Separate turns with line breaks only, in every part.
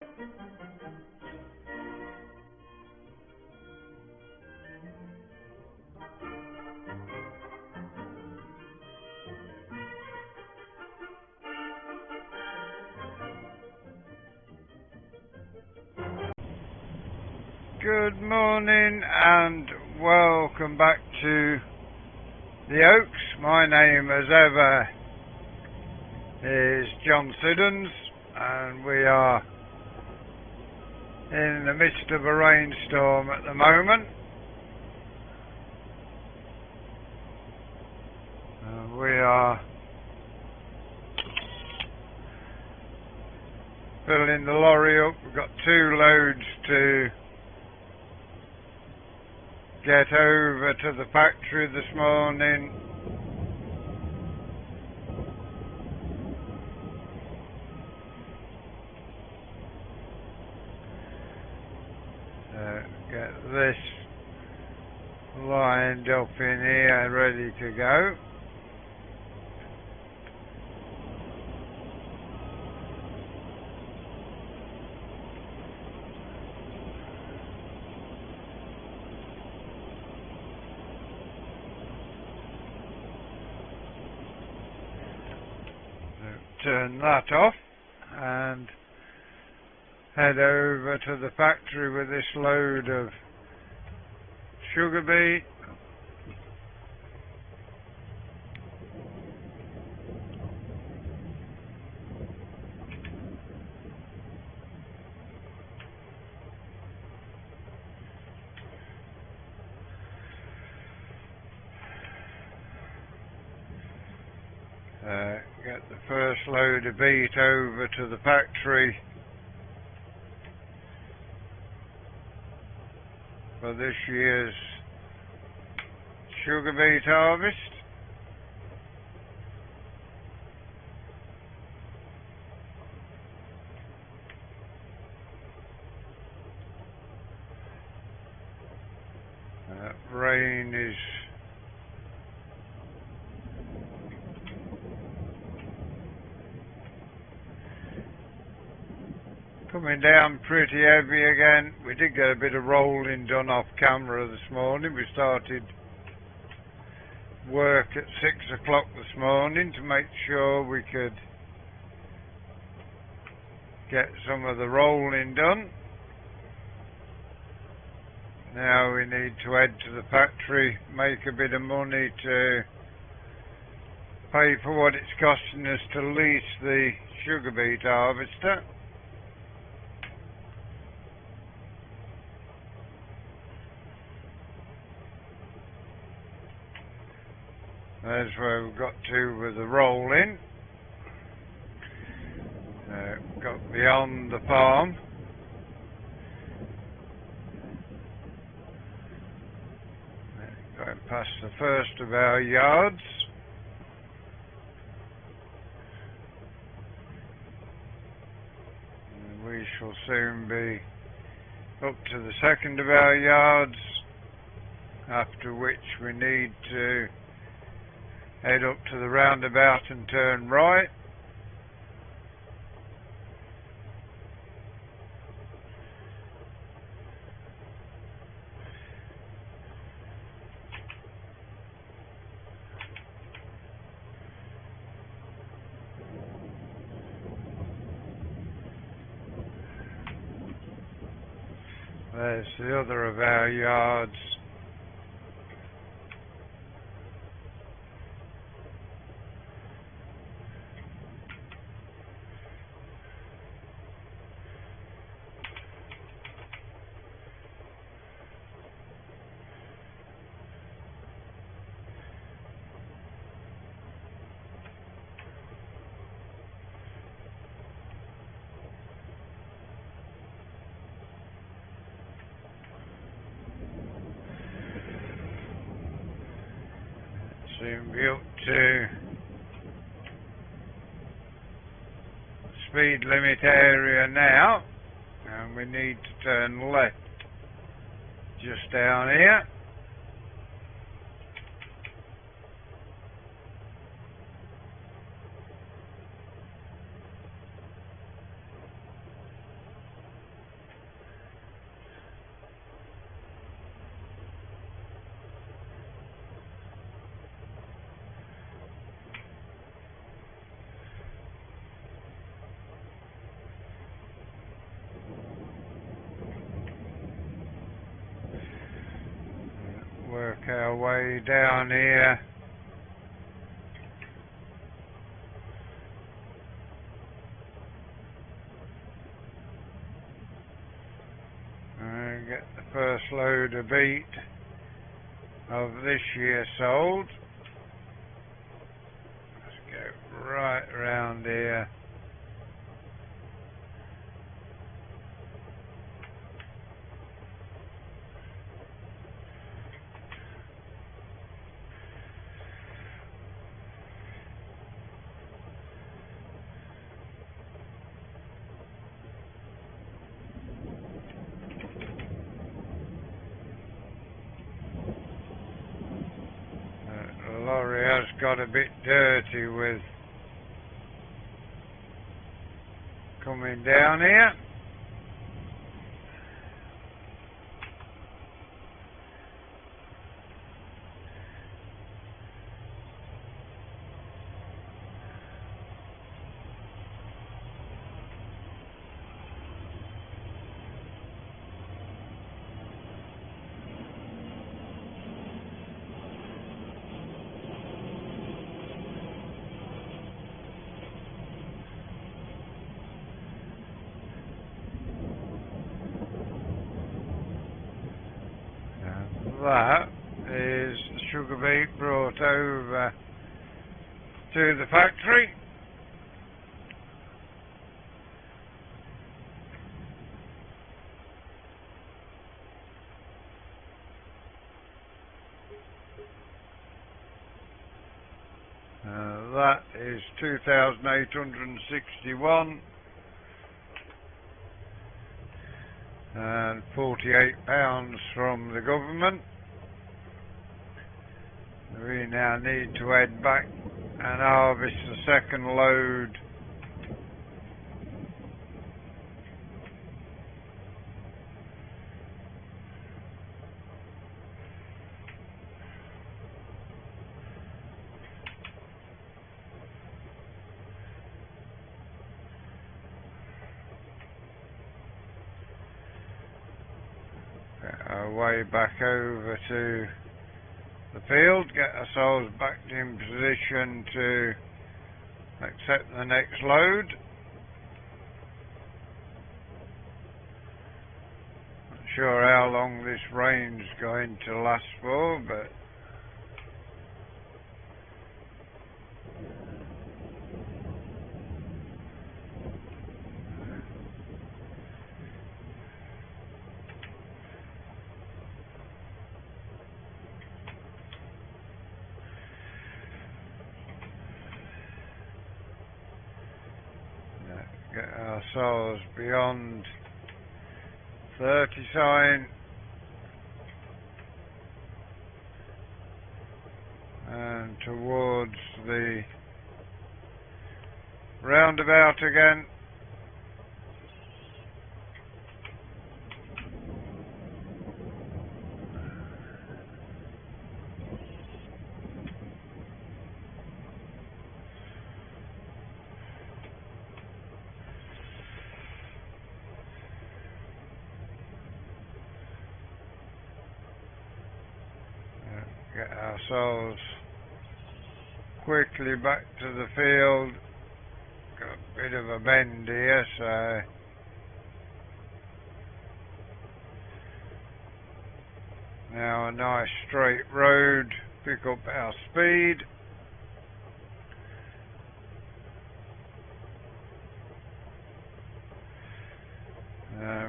Good morning and welcome back to the Oaks. My name as ever is John Siddons and we are in the midst of a rainstorm at the moment. We are filling the lorry up. We've got 2 loads to get over to the factory this morning. Get this lined up in here, ready to go. Turn that off and head over to the factory with this load of sugar beet. Get the first load of beet over to the factory for this year's sugar beet harvest. Rain is coming down pretty heavy again. We did get a bit of rolling done off camera this morning. We started work at 6 o'clock this morning to make sure we could get some of the rolling done. Now we need to head to the factory, make a bit of money to pay for what it's costing us to lease the sugar beet harvester. That's where we've got to with the rolling. Got beyond the farm. Going past the first of our yards. And we shall soon be up to the second of our yards, after which we need to head up to the roundabout and turn right. There's the other of our yards. Soon be up to speed limit area now, and we need to turn left just down here. work our way down here. And get the first load of beet of this year sold. Let's go right around here. The lorry has got a bit dirty with coming down here. That is the sugar beet brought over to the factory. That is 2,861 and £48 from the government. We now need to head back and harvest the second load our way back over to the field, get ourselves back in position to accept the next load. Not sure how long this rain's going to last for, but get ourselves beyond 30 sign and towards the roundabout again. Get ourselves quickly back to the field. Got a bit of a bend here, so now a nice straight road. Pick up our speed.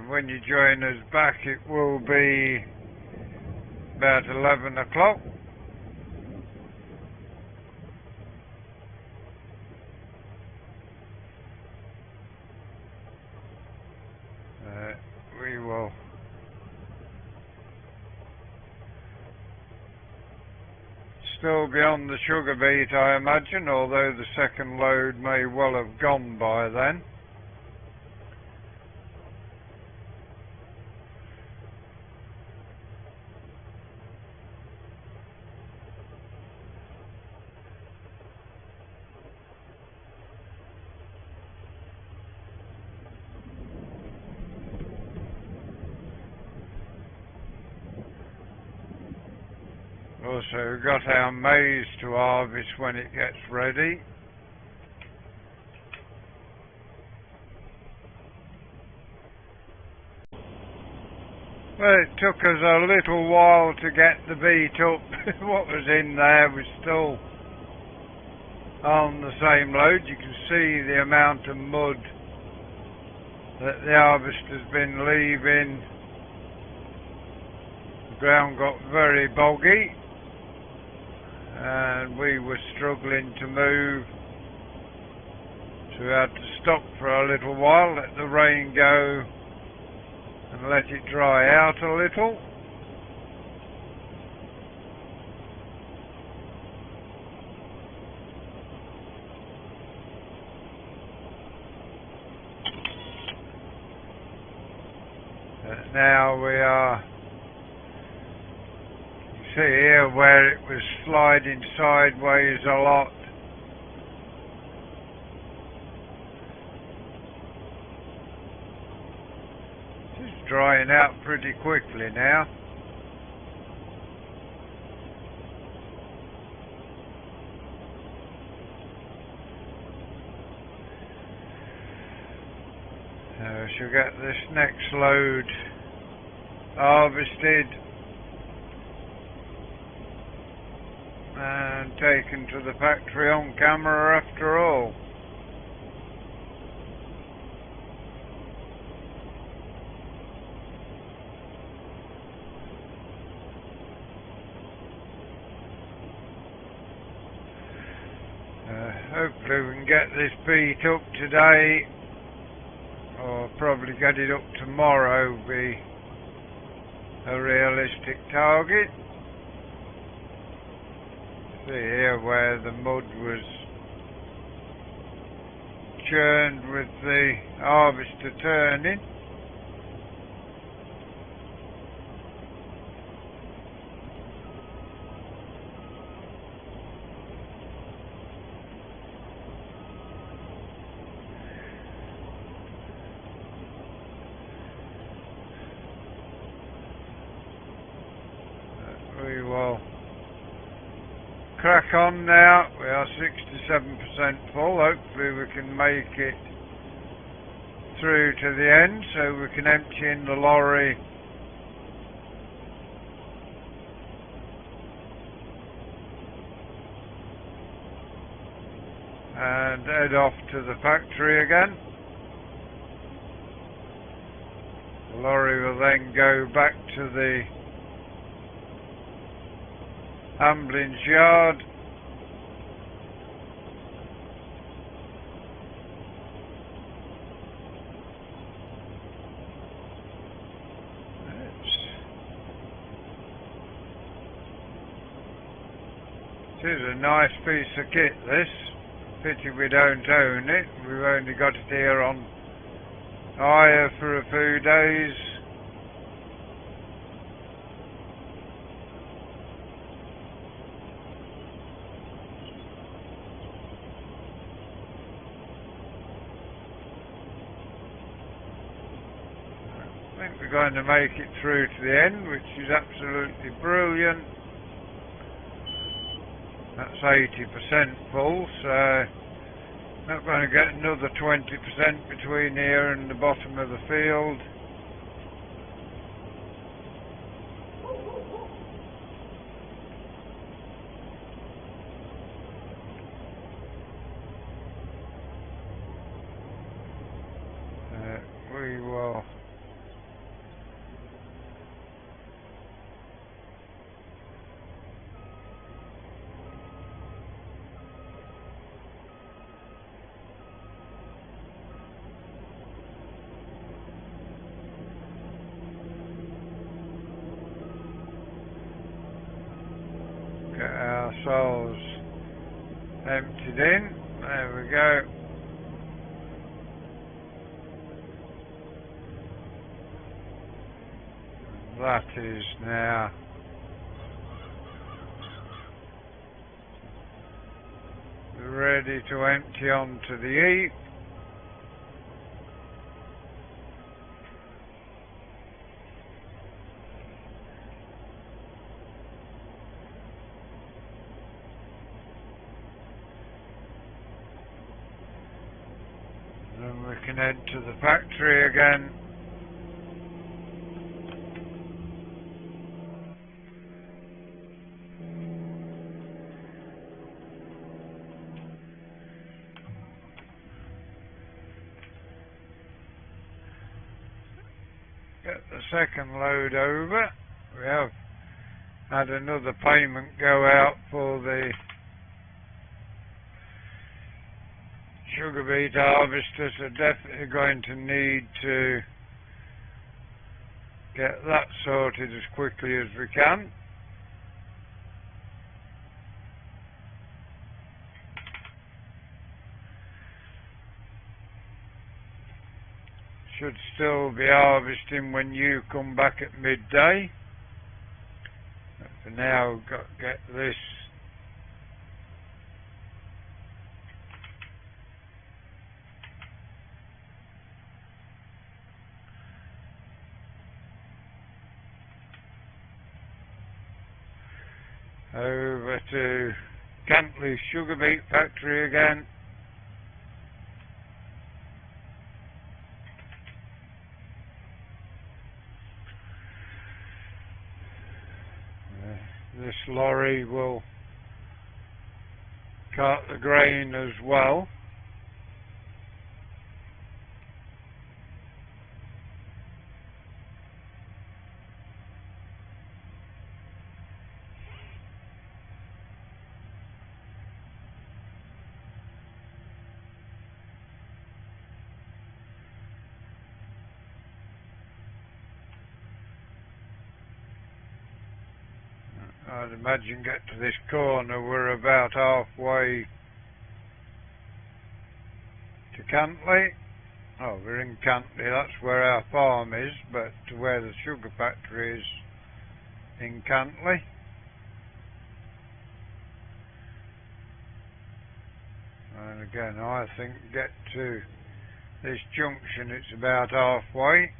When you join us back, it will be about 11 o'clock. We will still be on the sugar beet, I imagine, although the second load may well have gone by then. Also, we've got our maize to harvest when it gets ready. Well, it took us a little while to get the beet up. What was in there was still on the same load. You can see the amount of mud that the harvester's been leaving. The ground got very boggy and we were struggling to move, so we had to stop for a little while, let the rain go and let it dry out a little. Now we are, you see here where it was sliding sideways a lot. It's drying out pretty quickly now. She'll get this next load harvested and taken to the factory on camera after all. Hopefully we can get this beet up today, or probably get it up tomorrow, be a realistic target. See here where the mud was churned with the harvester turning. We will crack on now. We are 67% full. Hopefully we can make it through to the end so we can empty in the lorry and head off to the factory again. The lorry will then go back to the Hamlin's yard. It is a nice piece of kit, this. Pity we don't own it. We've only got it here on hire for a few days. I think we're going to make it through to the end, which is absolutely brilliant. That's 80% full, so not going to get another 20% between here and the bottom of the field. We will get ourselves emptied in. There we go. That is now ready to empty onto the heap. we can head to the factory again. Get the second load over. We have had another payment go out for the sugar beet harvester, so definitely going to need to get that sorted as quickly as we can. Should still be harvesting when you come back at midday. But for now, we've got to get this over to Cantley's sugar beet factory again. This lorry will cart the grain as well. I'd imagine get to this corner, we're about halfway to Cantley. Oh, we're in Cantley, that's where our farm is, but to where the sugar factory is in Cantley. And again, I think get to this junction, it's about halfway.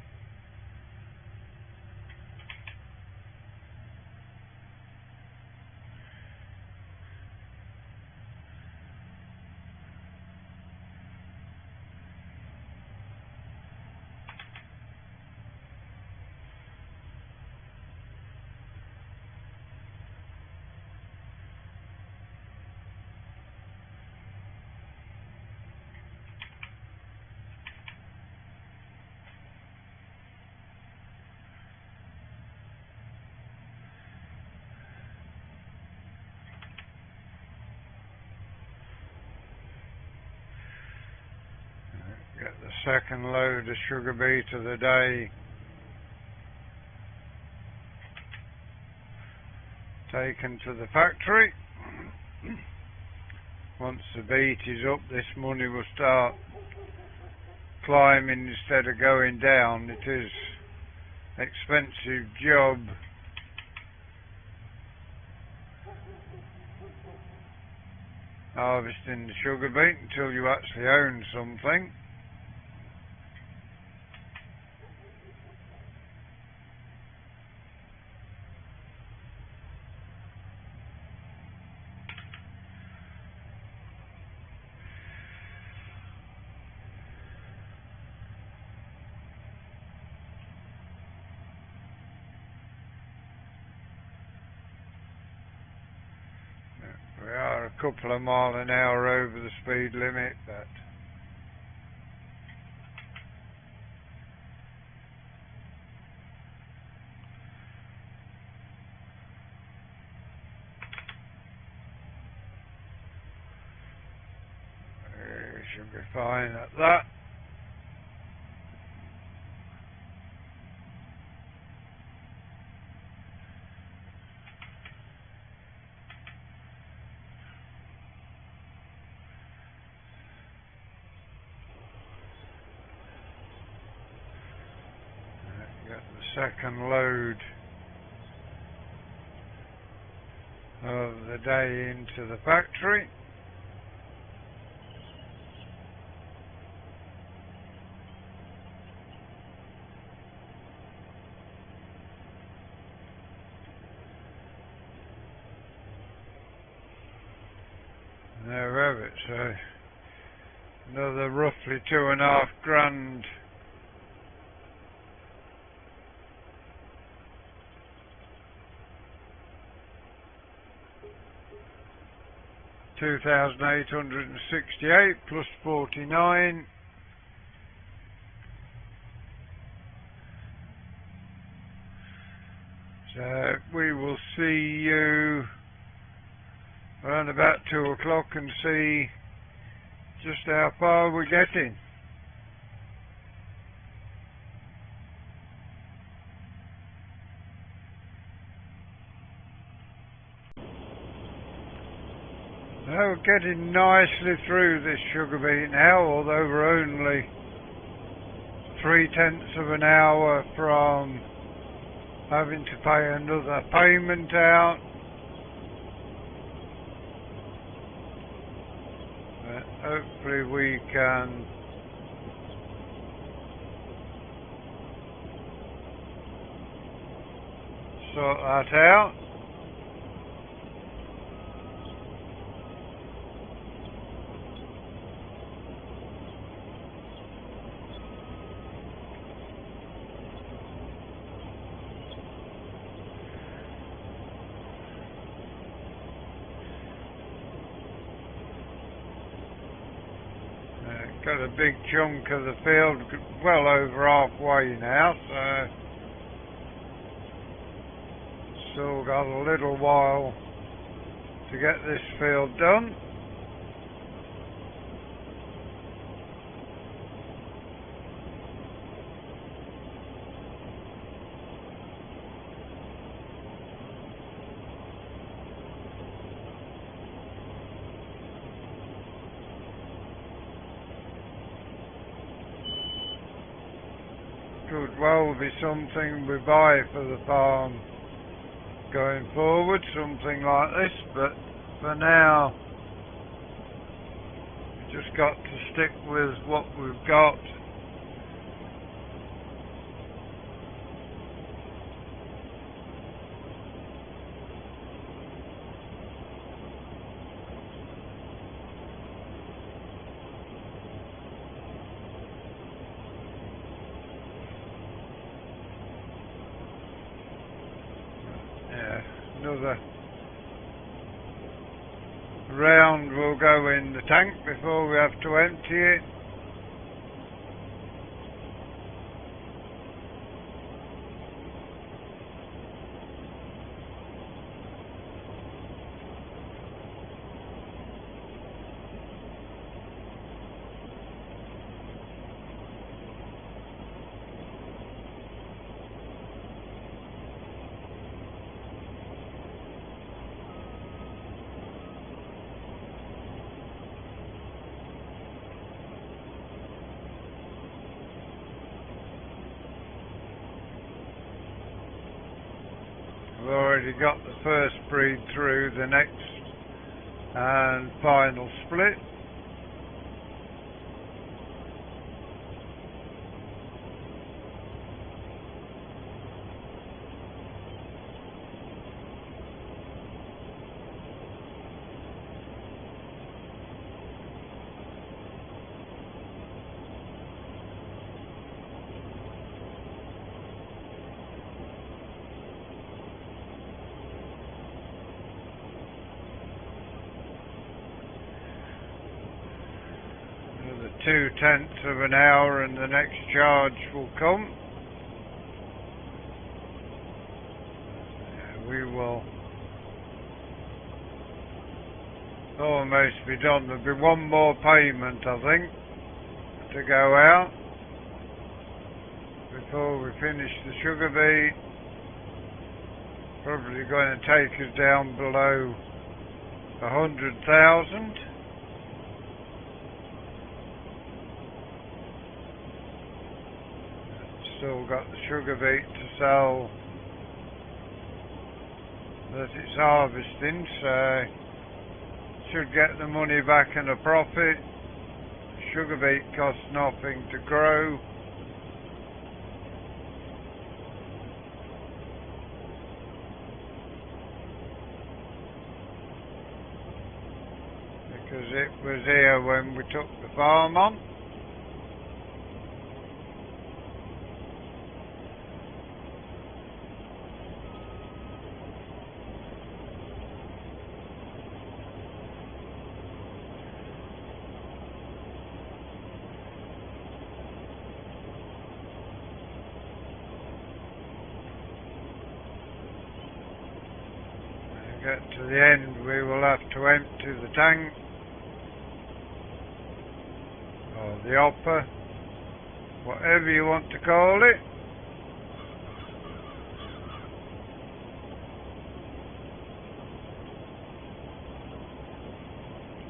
Get the second load of sugar beet of the day taken to the factory. Once the beet is up, this money will start climbing instead of going down. It is an expensive job. Harvesting the sugar beet until you actually own something. We are a couple of miles an hour over the speed limit, but we should be fine at that. Get the second load of the day into the factory. There we have it. So Another roughly 2.5 grand. £2,868 plus 49. So we will see you around about 2 o'clock and see just how far we're getting. Now we're getting nicely through this sugar beet now, although we're only 3/10 of an hour from having to pay another payment out. But hopefully we can sort that out. Got a big chunk of the field, well over halfway now, so still got a little while to get this field done. Could well be something we buy for the farm going forward, something like this, but for now we just got to stick with what we've got. Another round will go in the tank before we have to empty it. We've already got the first breed through, the next and final split. Another 2/10 of an hour and the next charge will come. We will almost be done. There'll be one more payment, I think, to go out before we finish the sugar beet. Probably going to take us down below 100,000. Still got the sugar beet to sell that it's harvesting, so should get the money back in a profit. Sugar beet costs nothing to grow. Because as it was here when we took the farm on. Get to the end, we will have to empty the tank, or the hopper, whatever you want to call it.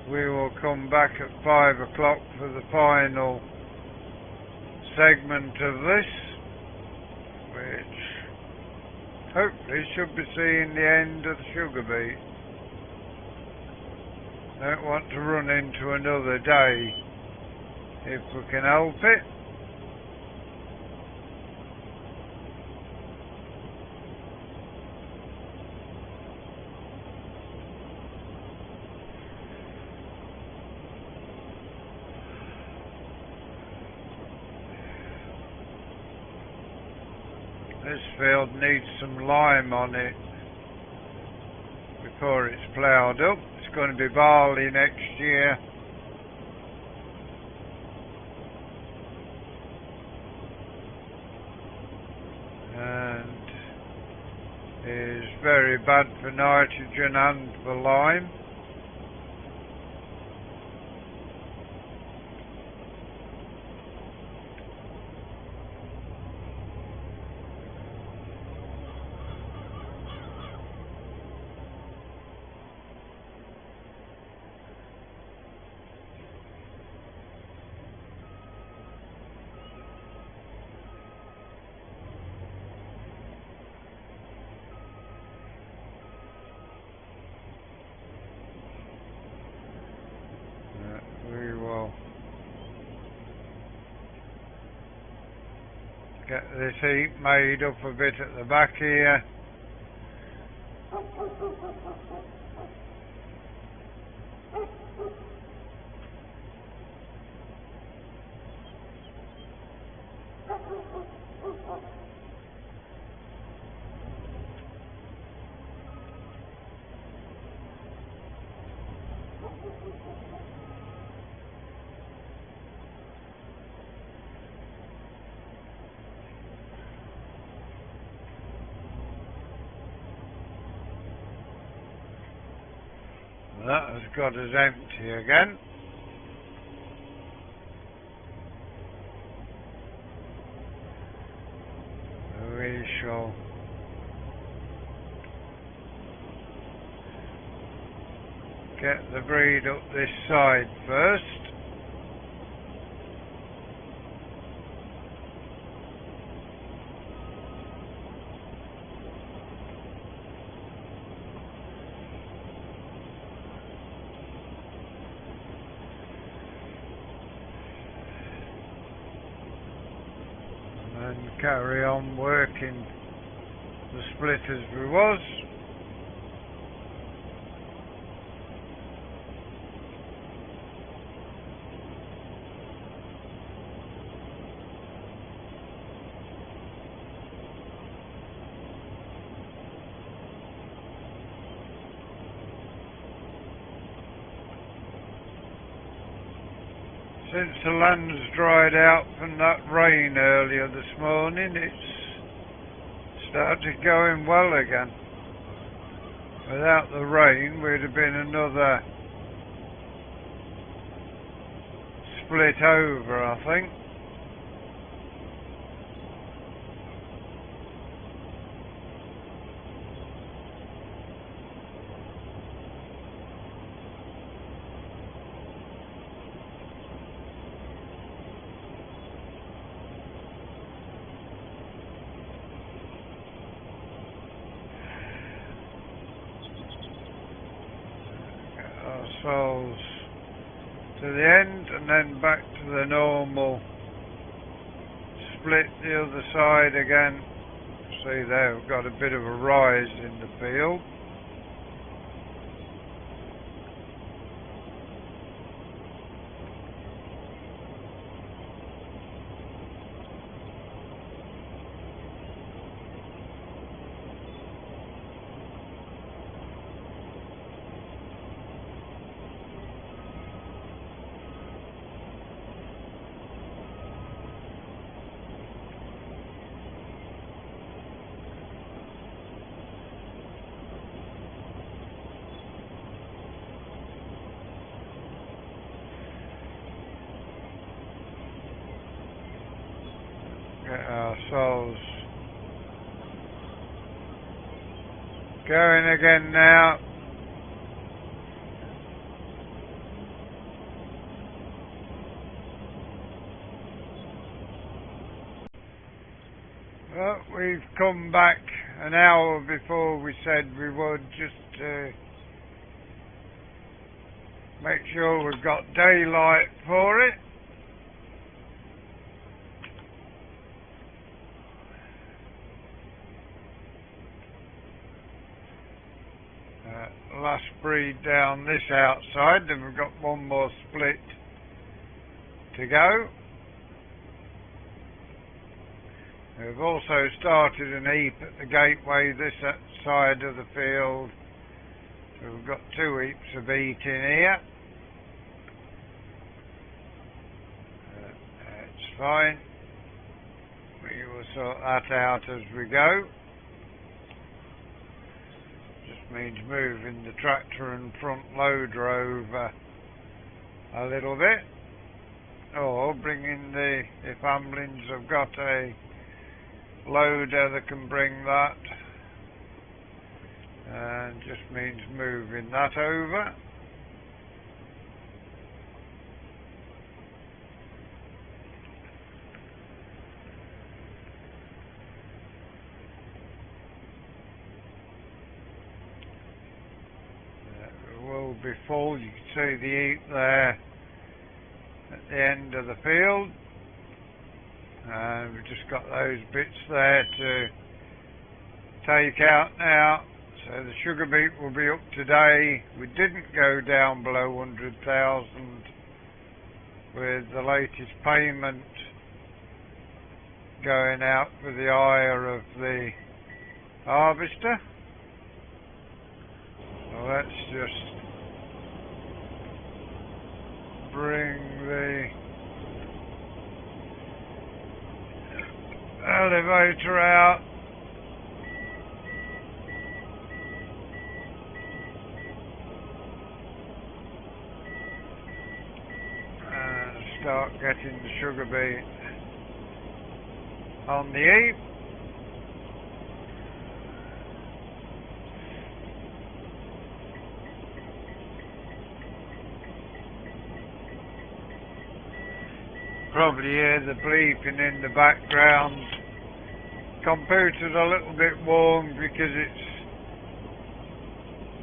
We will come back at 5 o'clock for the final segment of this, which hopefully should be seeing the end of the sugar beet. Don't want to run into another day if we can help it. This field needs some lime on it before it's ploughed up. It's going to be barley next year. And is very bad for nitrogen and for lime. We will get this heap made up a bit at the back here. That has got us empty again. We shall get the breed up this side first. And carry on working the split as we was. Since the land's dried out from that rain earlier this morning, it's started going well again. Without the rain, we'd have been another split over, I think. Ourselves to the end and then back to the normal split the other side again. See there, we've got a bit of a rise in the field. ourselves going again now. Well, we've come back an hour before we said we would, just to make sure we've got daylight for it. Last breed down this outside, then we've got one more split to go. We've also started an heap at the gateway this side of the field, so we've got 2 heaps of beet in here. It's fine, we will sort that out as we go. Just means moving the tractor and front loader over a little bit, or bringing the, if Amblins have got a loader that can bring that, and just means moving that over. It will be full. You can see the heap there at the end of the field. And we've just got those bits there to take out now. So the sugar beet will be up today. We didn't go down below 100,000 with the latest payment going out for the hire of the harvester. So let's just bring the elevator out. And start getting the sugar beet on the heap. Probably hear the bleeping in the background. Computer's a little bit warm because it's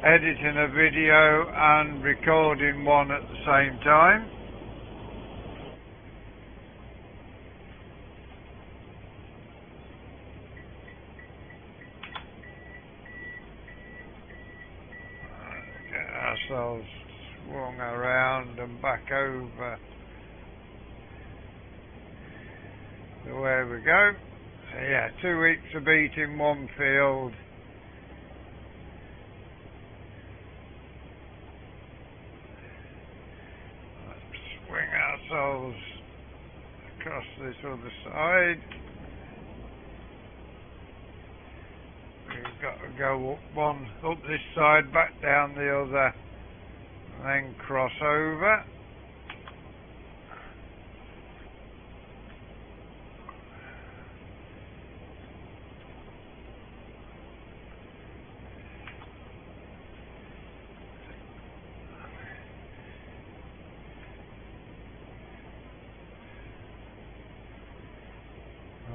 editing a video and recording one at the same time. Get ourselves swung around and back over to where we go. So yeah, 2 heaps of beet in one field. Let's swing ourselves across this other side. We've got to go up this side, back down the other, and then cross over.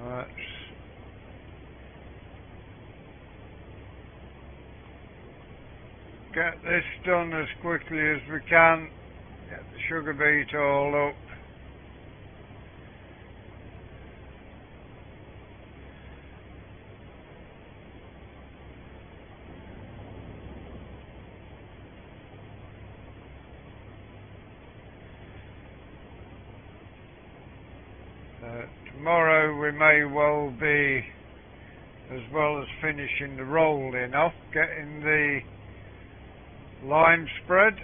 Let's get this done as quickly as we can. Get the sugar beet all up. Tomorrow we may well be, as well as finishing the rolling off, getting the lime spread,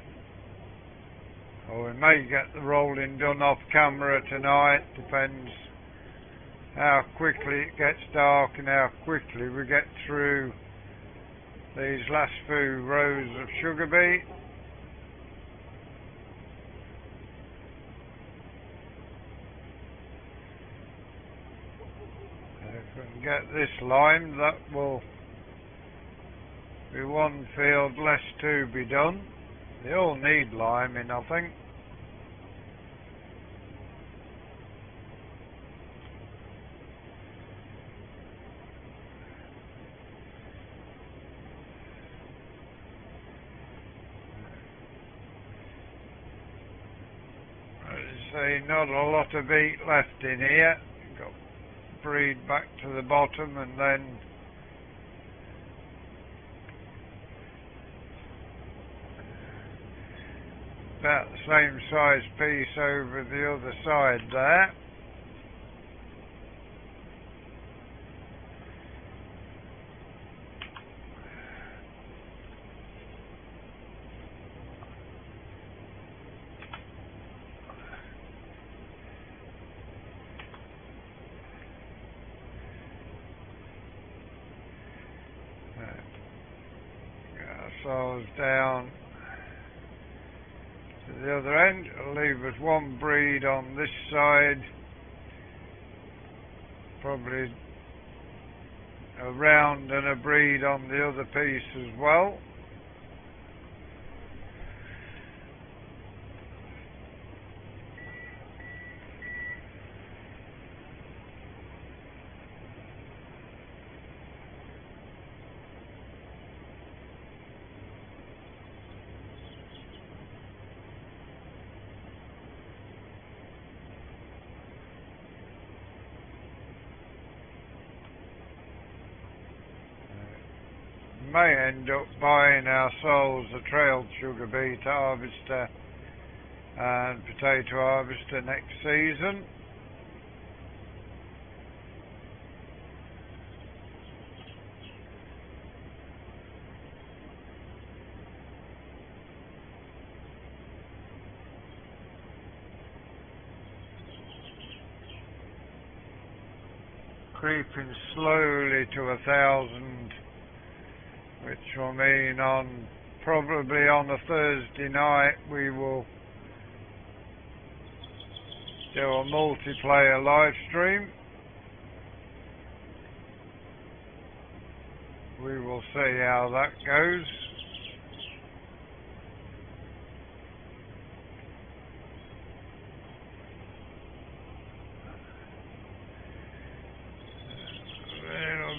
or we may get the rolling done off camera tonight. Depends how quickly it gets dark and how quickly we get through these last few rows of sugar beet. get this lime, that will be one field less to be done. They all need liming, I think. See, not a lot of beet left in here. Got breed back to the bottom, and then about the same size piece over the other side there. Ourselves down to the other end. It'll leave us one breed on this side, probably a round and a breed on the other piece as well. May end up buying ourselves a trailed sugar beet harvester and potato harvester next season. Creeping slowly to 1,000. Which will mean probably on a Thursday night we will do a multiplayer live stream. We will see how that goes.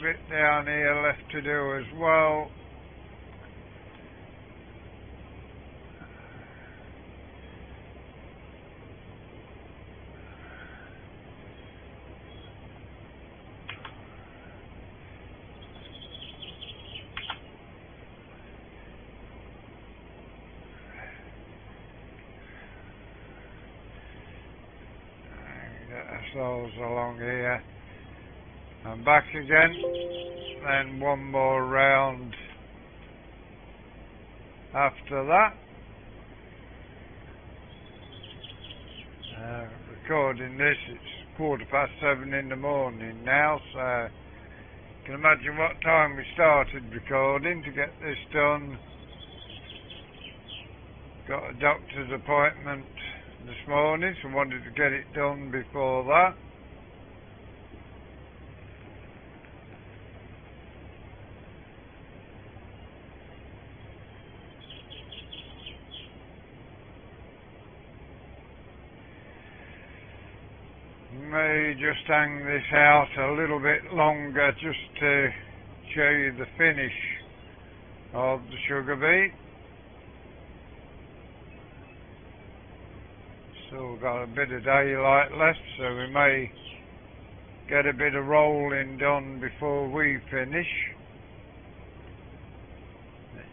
Bit down here left to do as well. Get ourselves along here. And back again, then one more round after that. Recording this, it's 7:15 in the morning now, so you can imagine what time we started recording to get this done. Got a doctor's appointment this morning, so wanted to get it done before that. May just hang this out a little bit longer just to show you the finish of the sugar beet. Still got a bit of daylight left, so we may get a bit of rolling done before we finish.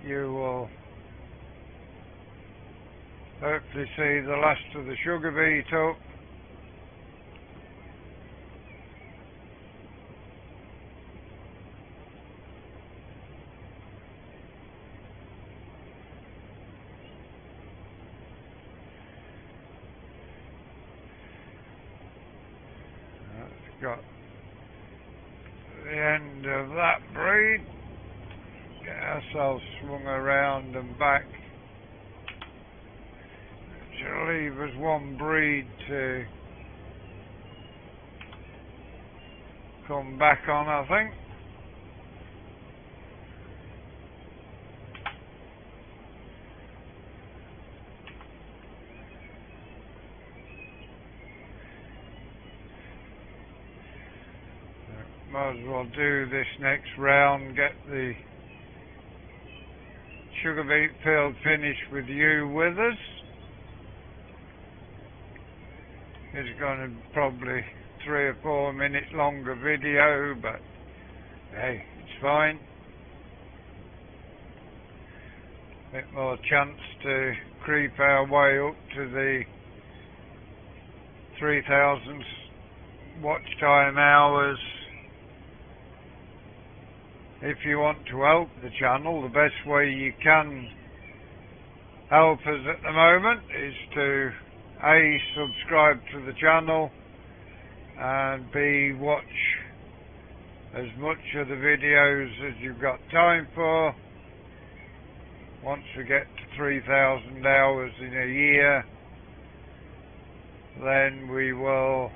You will hopefully see the last of the sugar beet up. Got the end of that breed. Get ourselves swung around and back. Which will leave us one breed to come back on, I think. Might as well do this next round, get the sugar beet field finished with you with us. It's going to be probably 3 or 4 minute longer video, but hey, it's fine. A bit more chance to creep our way up to the 3,000 watch time hours. If you want to help the channel, the best way you can help us at the moment is to A, subscribe to the channel, and B, watch as much of the videos as you've got time for. Once we get to 3,000 hours in a year, then we will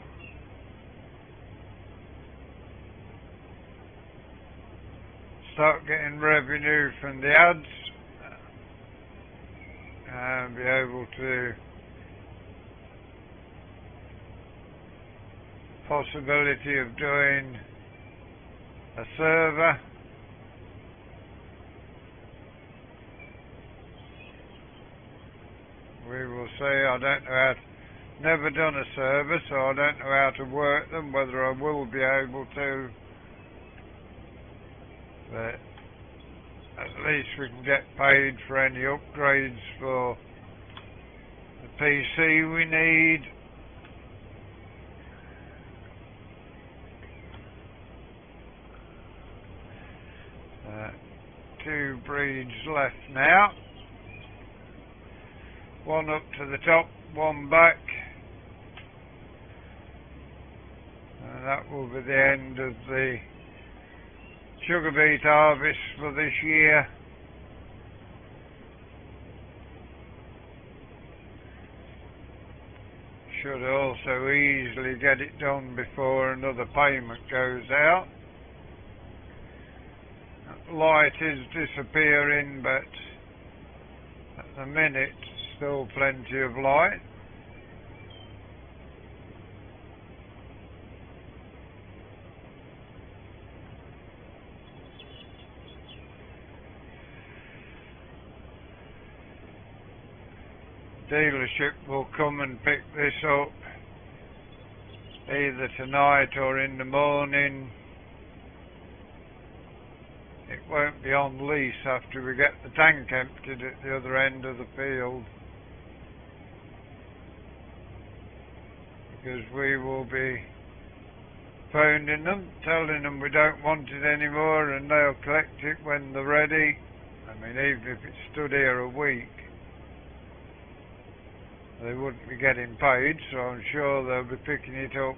start getting revenue from the ads and be able to possibility of doing a server. We will see. I don't know how to, never done a server, so I don't know how to work them, whether I will be able to. But at least we can get paid for any upgrades for the PC we need. Two breeds left now. One up to the top, one back. And that will be the end of the sugar beet harvest for this year. Should also easily get it done before another payment goes out. Light is disappearing, but at the minute still plenty of light. Dealership will come and pick this up either tonight or in the morning. It won't be on lease after we get the tank emptied at the other end of the field, because we will be phoning them, telling them we don't want it anymore, and they'll collect it when they're ready. I mean, even if it stood here a week, they wouldn't be getting paid, so I'm sure they'll be picking it up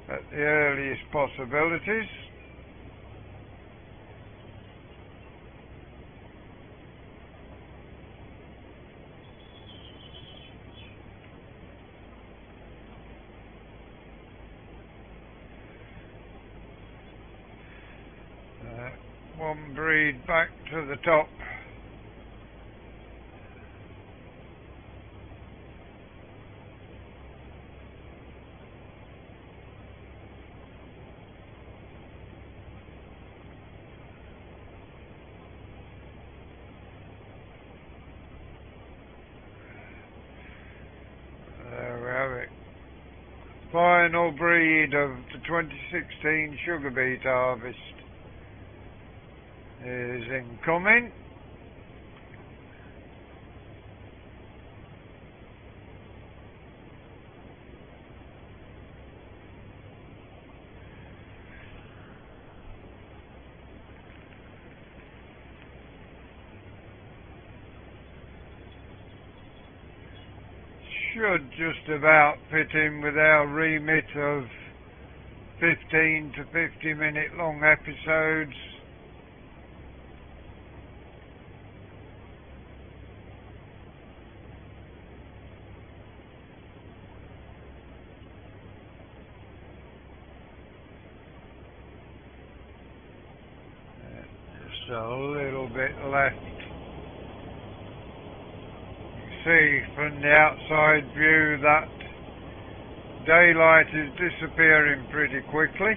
at the earliest possibilities. One breed back to the top. There we have it. Final breed of the 2016 sugar beet harvest is incoming. Should just about fit in with our remit of 15 to 50 minute long episodes. just a little bit left. You see from the outside view that daylight is disappearing pretty quickly.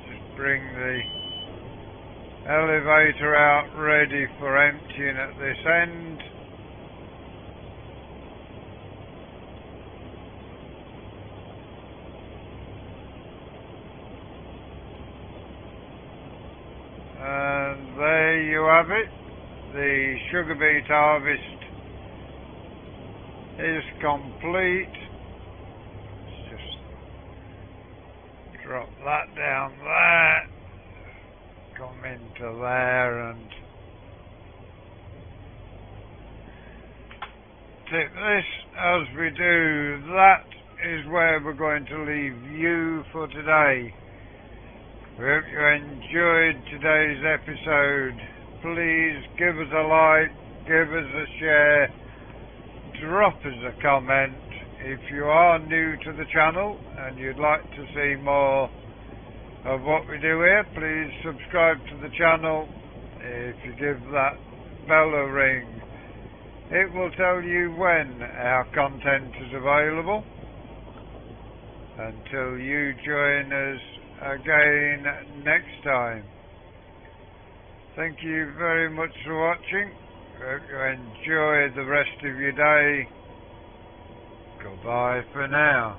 Just bring the elevator out ready for emptying at this end. And there you have it. The sugar beet harvest is complete. Let's just drop that down there. Come into there and tip this. As we do, that is where we're going to leave you for today. We hope you enjoyed today's episode. Please give us a like, give us a share, drop us a comment. If you are new to the channel and you'd like to see more of what we do here, please subscribe to the channel. If you give that bell a ring, it will tell you when our content is available. Until you join us again next time. Thank you very much for watching. Hope you enjoy the rest of your day. Goodbye for now.